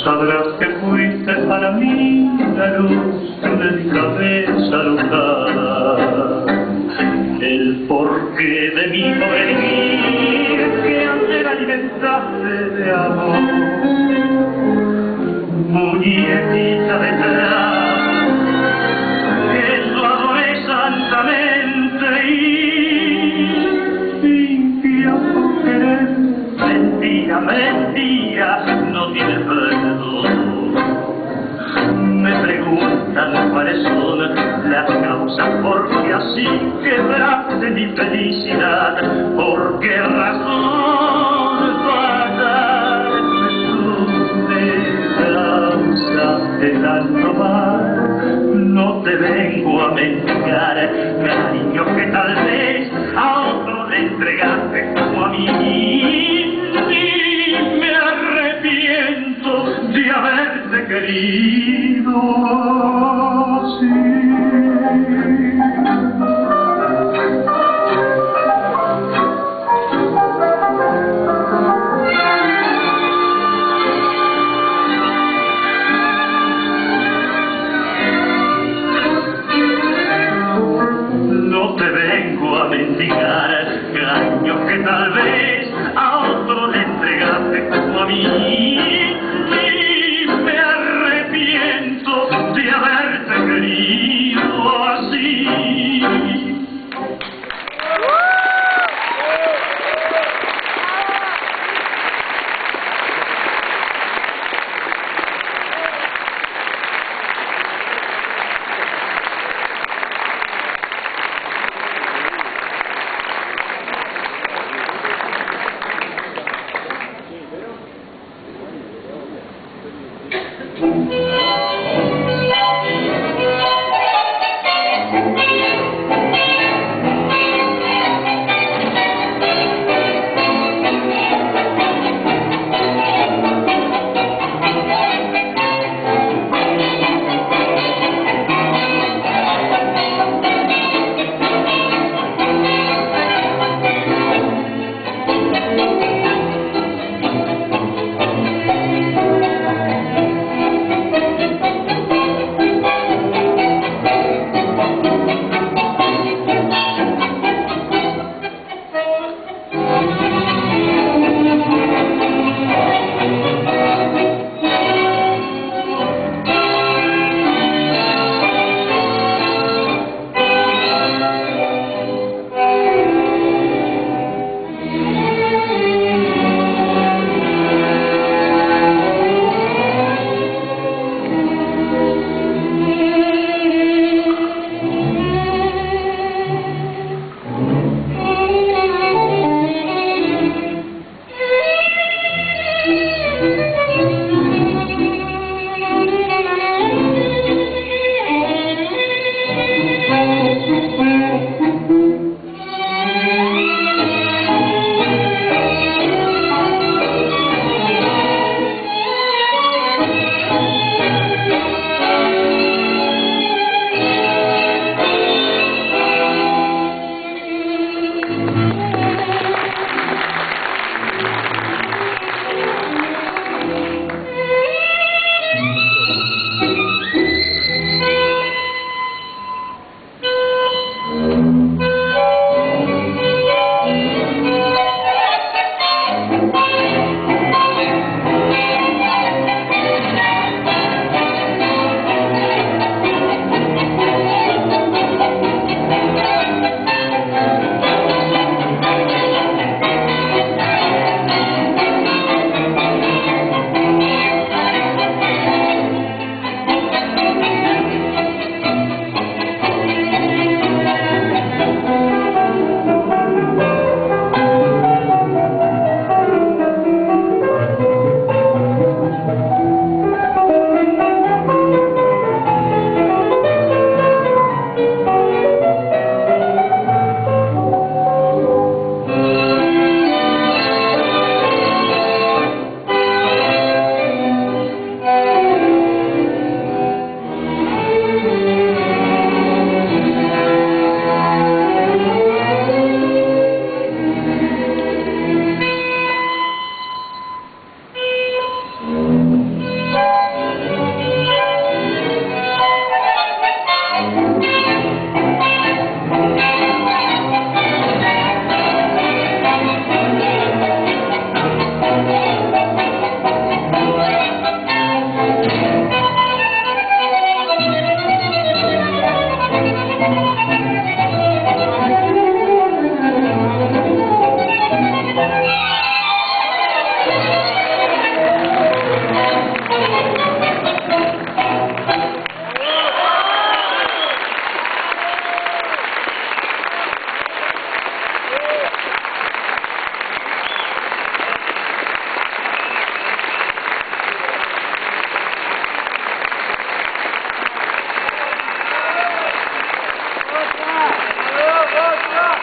Sabrás que fuiste para mí la luz de mi cabeza alumbrada, el porqué de mi porvenir que antes alimentaste de amor. Muñequita de trapo que yo adoré santamente y por querer, mentira, mentira, no tienes perdón. Me preguntan cuáles son las causas por qué así quebraste mi felicidad, por qué razón fatal tú me causaste tanto mal. No te vengo a mendigar cariño que tal vez a otro le entregaste como a mí. Y me arrepiento de haberte querido así. No te vengo a mendigar cariño que tal vez a otro le entregaste como a mí. Y me arrepiento de haberte querido así. ¡Otra!